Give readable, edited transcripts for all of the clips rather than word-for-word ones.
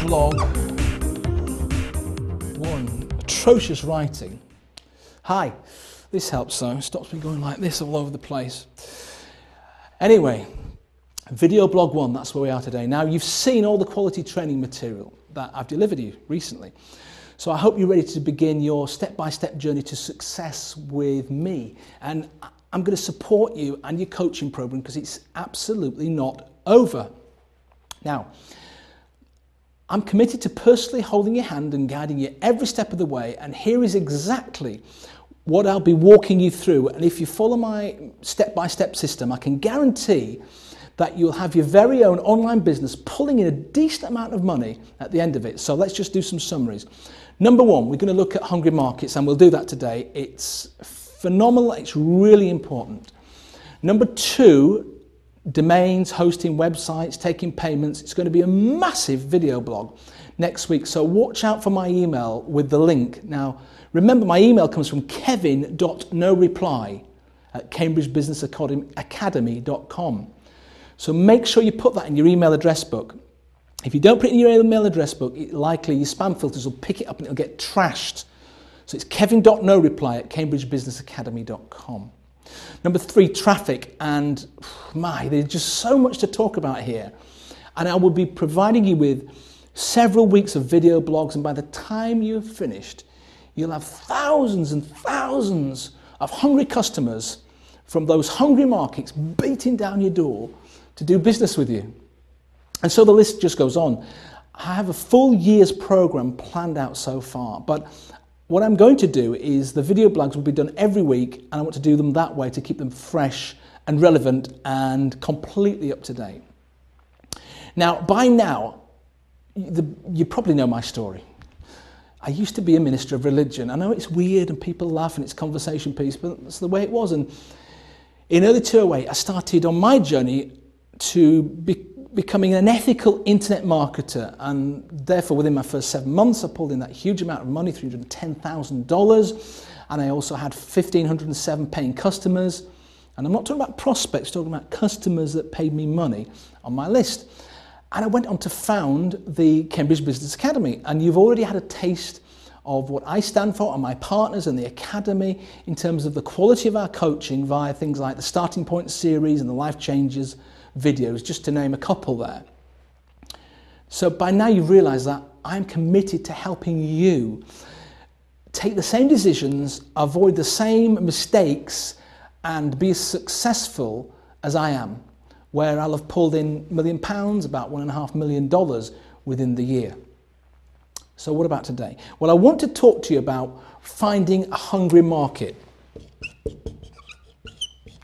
blog 1, atrocious writing. Hi, this helps so, it stops me going like this all over the place. Anyway, video blog 1, that's where we are today. Now you've seen all the quality training material that I've delivered you recently. So I hope you're ready to begin your step-by-step journey to success with me. And I'm going to support you and your coaching program because it's absolutely not over. Now, I'm committed to personally holding your hand and guiding you every step of the way. And here is exactly what I'll be walking you through. And if you follow my step-by-step system, I can guarantee that you'll have your very own online business pulling in a decent amount of money at the end of it. So let's just do some summaries. Number 1, we're going to look at hungry markets, and we'll do that today. It's phenomenal, it's really important. Number 2, domains, hosting websites, taking payments. It's going to be a massive video blog next week, so watch out for my email with the link. Now, remember, my email comes from kevin.noreply@cambridgebusinessacademy.com. So make sure you put that in your email address book. If you don't put it in your email address book, likely your spam filters will pick it up and it'll get trashed. So it's kevin.noreply@cambridgebusinessacademy.com. Number 3, traffic. And there's just so much to talk about here. And I will be providing you with several weeks of video blogs. And by the time you've finished, you'll have thousands and thousands of hungry customers from those hungry markets beating down your door to do business with you. And so the list just goes on. I have a full year's program planned out so far, but what I'm going to do is the video blogs will be done every week, and I want to do them that way to keep them fresh and relevant and completely up to date. Now, by now, you probably know my story. I used to be a minister of religion. I know it's weird and people laugh and it's a conversation piece, but that's the way it was. And in early 2008, I started on my journey to becoming an ethical internet marketer, and therefore within my first 7 months I pulled in that huge amount of money, $310,000, and I also had 1,507 paying customers. And I'm not talking about prospects, I'm talking about customers that paid me money on my list. And I went on to found the Cambridge Business Academy, and you've already had a taste of what I stand for and my partners and the Academy in terms of the quality of our coaching via things like the Starting Point series and the Life Changes videos, just to name a couple there. So by now you've realised that I'm committed to helping you take the same decisions, avoid the same mistakes, and be as successful as I am, where I'll have pulled in £1 million, about $1.5 million within the year. So what about today? Well, I want to talk to you about finding a hungry market.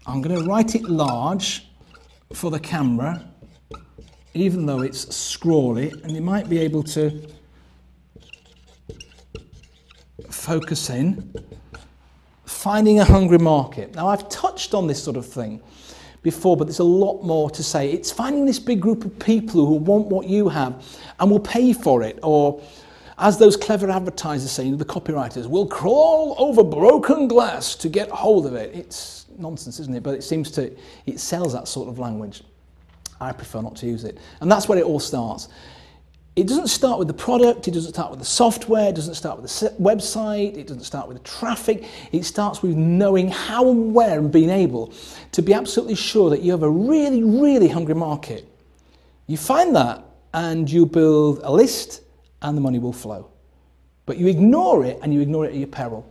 I'm going to write it large for the camera, even though it's scrawly, and you might be able to focus in. Finding a hungry market. Now, I've touched on this sort of thing before, but there's a lot more to say. It's finding this big group of people who want what you have and will pay for it, or as those clever advertisers say, the copywriters, will crawl over broken glass to get hold of it. It's nonsense, isn't it? But it sells that sort of language. I prefer not to use it. And that's where it all starts. It doesn't start with the product, it doesn't start with the software, it doesn't start with the website, it doesn't start with the traffic. It starts with knowing how and where and being able to be absolutely sure that you have a really, really hungry market. You find that and you build a list and the money will flow. But you ignore it, and you ignore it at your peril.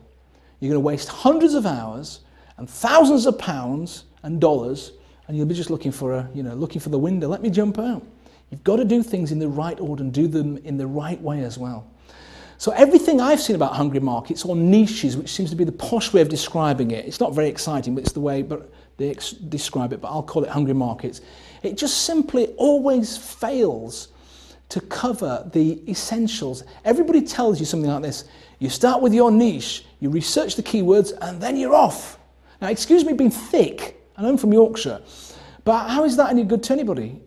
You're going to waste hundreds of hours and thousands of pounds and dollars, and you'll be just looking for the window. Let me jump out. You've got to do things in the right order and do them in the right way as well. So everything I've seen about hungry markets, or niches, which seems to be the posh way of describing it, it's not very exciting, but it's the way they describe it, but I'll call it hungry markets. It just simply always fails to cover the essentials. Everybody tells you something like this. You start with your niche, you research the keywords, and then you're off. Now, excuse me being thick, and I'm from Yorkshire, but how is that any good to anybody?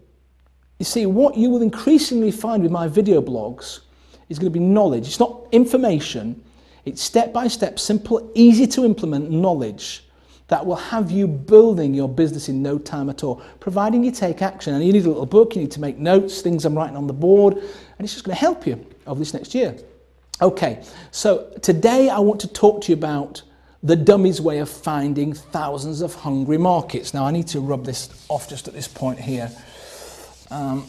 You see, what you will increasingly find with my video blogs is going to be knowledge. It's not information, it's step-by-step, simple, easy to implement knowledge that will have you building your business in no time at all, providing you take action. And you need a little book, you need to make notes, things I'm writing on the board, and it's just going to help you over this next year. Okay, so today I want to talk to you about the Dummies way of finding thousands of hungry markets. Now I need to rub this off just at this point here. I'm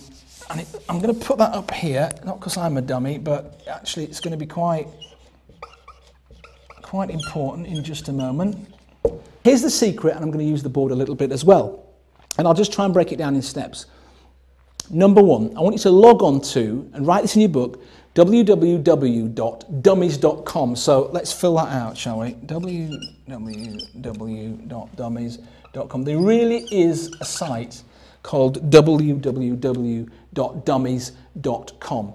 going to put that up here, not because I'm a dummy, but actually it's going to be quite important in just a moment. Here's the secret, and I'm going to use the board a little bit as well. And I'll just try and break it down in steps. Number one, I want you to log on to, and write this in your book, www.dummies.com. So let's fill that out, shall we? www.dummies.com. There really is a site called www.dummies.com.